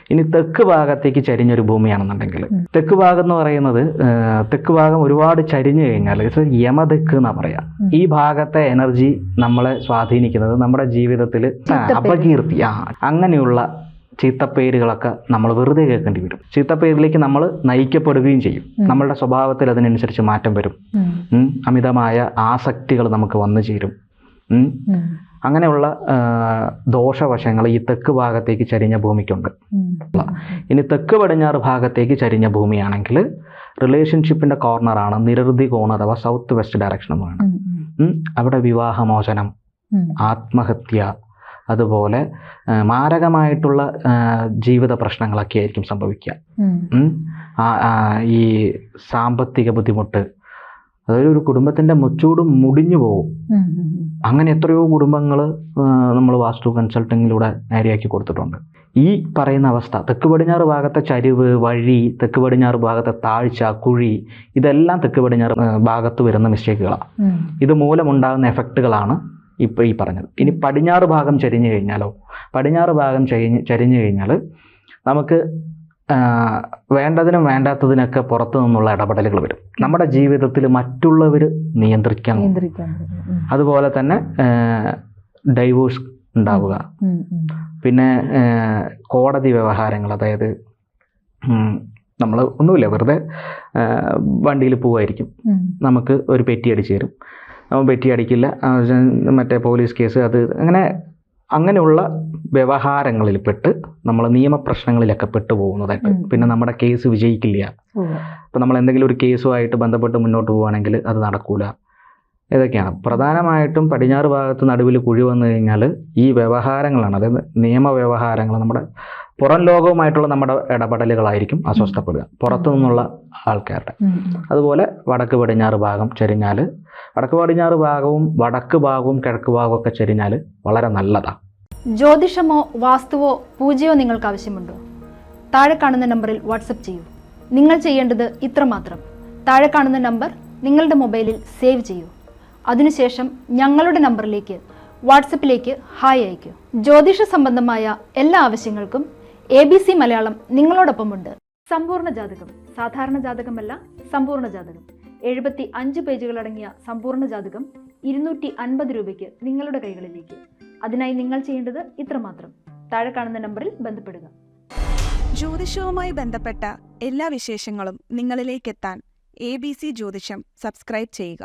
ഇനി തെക്ക് ഭാഗത്തേക്ക് ചരിഞ്ഞൊരു ഭൂമിയാണെന്നുണ്ടെങ്കിൽ, തെക്ക് ഭാഗം എന്ന് പറയുന്നത്, തെക്ക് ഭാഗം ഒരുപാട് ചരിഞ്ഞു കഴിഞ്ഞാൽ യമതെക്ക് എന്നാ പറയാ. ഈ ഭാഗത്തെ എനർജി നമ്മളെ സ്വാധീനിക്കുന്നത് നമ്മുടെ ജീവിതത്തിൽ അപകീർത്തി, അങ്ങനെയുള്ള ചീത്തപ്പേരുകളൊക്കെ നമ്മൾ വെറുതെ കേൾക്കേണ്ടി വരും. ചീത്തപ്പേരിലേക്ക് നമ്മൾ നയിക്കപ്പെടുകയും ചെയ്യും. നമ്മളുടെ സ്വഭാവത്തിൽ അതിനനുസരിച്ച് മാറ്റം വരും. അമിതമായ ആസക്തികൾ നമുക്ക് വന്നു ചേരും. അങ്ങനെയുള്ള ദോഷവശങ്ങൾ ഈ തെക്ക് ഭാഗത്തേക്ക് ചരിഞ്ഞ ഭൂമിക്കുണ്ട്. ഇനി തെക്ക് പടിഞ്ഞാറ് ഭാഗത്തേക്ക് ചരിഞ്ഞ ഭൂമിയാണെങ്കിൽ റിലേഷൻഷിപ്പിന്റെ കോർണറാണ് നിരവധി കോൺ അഥവാ സൗത്ത് വെസ്റ്റ് ഡയറക്ഷൻ എന്ന് പറയുന്നത്. അവിടെ വിവാഹമോചനം, ആത്മഹത്യ, അതുപോലെ മാരകമായിട്ടുള്ള ജീവിത പ്രശ്നങ്ങളൊക്കെ ആയിരിക്കും സംഭവിക്കുക. ഈ സാമ്പത്തിക ബുദ്ധിമുട്ട്, അതായത് ഒരു കുടുംബത്തിന്റെ മുച്ചൂടും മുടിഞ്ഞു പോകും. അങ്ങനെ എത്രയോ കുടുംബങ്ങൾ നമ്മൾ വാസ്തു കൺസൾട്ടിങ്ങിലൂടെ നേരെയാക്കി കൊടുത്തിട്ടുണ്ട്. ഈ പറയുന്ന അവസ്ഥ, തെക്ക് പടിഞ്ഞാറ് ഭാഗത്തെ ചരിവ്, വഴി, തെക്ക് പടിഞ്ഞാറ് ഭാഗത്തെ താഴ്ച, കുഴി, ഇതെല്ലാം തെക്ക് പടിഞ്ഞാറ് ഭാഗത്ത് വരുന്ന മിസ്റ്റേക്കുകളാണ്. ഇത് മൂലമുണ്ടാകുന്ന എഫക്റ്റുകളാണ് ഇപ്പോൾ ഈ പറഞ്ഞത്. ഇനി പടിഞ്ഞാറ് ഭാഗം ചരിഞ്ഞു കഴിഞ്ഞാലോ, പടിഞ്ഞാറ് ഭാഗം ചരിഞ്ഞു കഴിഞ്ഞാൽ നമുക്ക് വേണ്ടതിനും വേണ്ടാത്തതിനൊക്കെ പുറത്തു നിന്നുള്ള ഇടപെടലുകൾ വരും. നമ്മുടെ ജീവിതത്തിൽ മറ്റുള്ളവർ നിയന്ത്രിക്കാൻ, അതുപോലെ തന്നെ ഡൈവോഴ്സ് ഉണ്ടാവുക, പിന്നെ കോടതി വ്യവഹാരങ്ങൾ, അതായത് നമ്മൾ ഒന്നുമില്ല, വെറുതെ വണ്ടിയിൽ പോവായിരിക്കും, നമുക്ക് ഒരു പെറ്റി അടിച്ചു തരും, അവൻ പെറ്റി അടിക്കില്ല, മറ്റേ പോലീസ് കേസ്, അത് അങ്ങനെയുള്ള വ്യവഹാരങ്ങളിൽ പെട്ട് നമ്മൾ നിയമപ്രശ്നങ്ങളിലൊക്കെ പെട്ടു പോകുന്നതായിട്ട്. പിന്നെ നമ്മുടെ കേസ് വിജയിക്കില്ല. ഇപ്പം നമ്മൾ എന്തെങ്കിലും ഒരു കേസുമായിട്ട് ബന്ധപ്പെട്ട് മുന്നോട്ട് പോവുകയാണെങ്കിൽ അത് നടക്കൂല. ഇതൊക്കെയാണ് പ്രധാനമായിട്ടും. പടിഞ്ഞാറ് ഭാഗത്ത് നടുവിൽ കുഴി വന്നു കഴിഞ്ഞാൽ ഈ വ്യവഹാരങ്ങളാണ്, അതായത് നിയമവ്യവഹാരങ്ങൾ, നമ്മുടെ പുറം ലോകവുമായിട്ടുള്ള നമ്മുടെ ഇടപെടലുകളായിരിക്കും അസ്വസ്ഥപ്പെടുക, പുറത്തു നിന്നുള്ള ആൾക്കാരുടെ. അതുപോലെ വടക്ക് പടിഞ്ഞാറ് ഭാഗം ചരിഞ്ഞാൽ, വടക്ക് പടിഞ്ഞാറ് ഭാഗവും വടക്ക് ഭാഗവും കിഴക്ക് ഭാഗവും ഒക്കെ ചരിഞ്ഞാൽ വളരെ നല്ലതാണ്. ജ്യോതിഷമോ വാസ്തുവോ പൂജയോ നിങ്ങൾക്ക് ആവശ്യമുണ്ടോ? താഴെ കാണുന്ന നമ്പറിൽ വാട്സപ്പ് ചെയ്യൂ. നിങ്ങൾ ചെയ്യേണ്ടത് ഇത്രമാത്രം: താഴെ കാണുന്ന നമ്പർ നിങ്ങളുടെ മൊബൈലിൽ സേവ് ചെയ്യൂ. അതിനുശേഷം ഞങ്ങളുടെ നമ്പറിലേക്ക് വാട്സപ്പിലേക്ക് ഹായ് അയക്കൂ. ജ്യോതിഷ സംബന്ധമായ എല്ലാ ആവശ്യങ്ങൾക്കും ABC മലയാളം നിങ്ങളോടൊപ്പമുണ്ട്. സമ്പൂർണ്ണ ജാതകം, സാധാരണ ജാതകമല്ല, സമ്പൂർണ്ണ ജാതകം. 75 പേജുകളടങ്ങിയ സമ്പൂർണ്ണ ജാതകം 250 രൂപയ്ക്ക് നിങ്ങളുടെ കൈകളിലേക്ക്. അതിനായി നിങ്ങൾ ചെയ്യേണ്ടത് ഇത്രമാത്രം: താഴെ കാണുന്ന നമ്പറിൽ ബന്ധപ്പെടുക. ജ്യോതിഷവുമായി ബന്ധപ്പെട്ട എല്ലാ വിശേഷങ്ങളും നിങ്ങളിലേക്കെത്താൻ ABC ജ്യോതിഷം സബ്സ്ക്രൈബ് ചെയ്യുക.